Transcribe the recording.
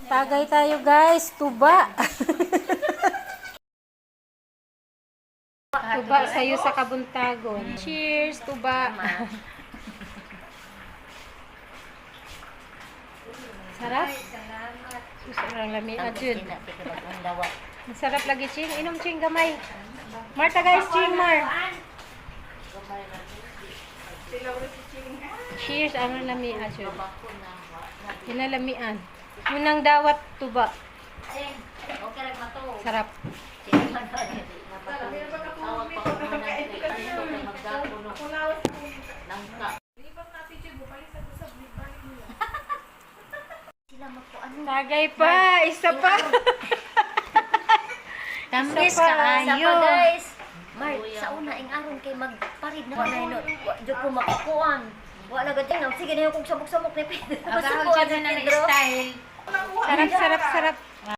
Tagay tayo guys, tuba. Tuba sa'yo sa kabuntagon. Cheers, tuba. Sarap? Sarap lami. Ajun. Masarap lagi, Ching. Inom, Ching, gamay. Marta guys, Ching, Mar. Cheers, ang lami, Ajun. Inalamian. Munang dawat, tuba. Sarap. Tagay pa, isa pa. Tamis Isa pa. kaayo. Guys. Mar, sa una ing aron kay magparid na kanay no. Wa ko makukuan. Wala gud tingnan. Sige na yung kung sabok-sabok ni Pedro. Agahon siya na ng style. Sarap, sarap, sarap.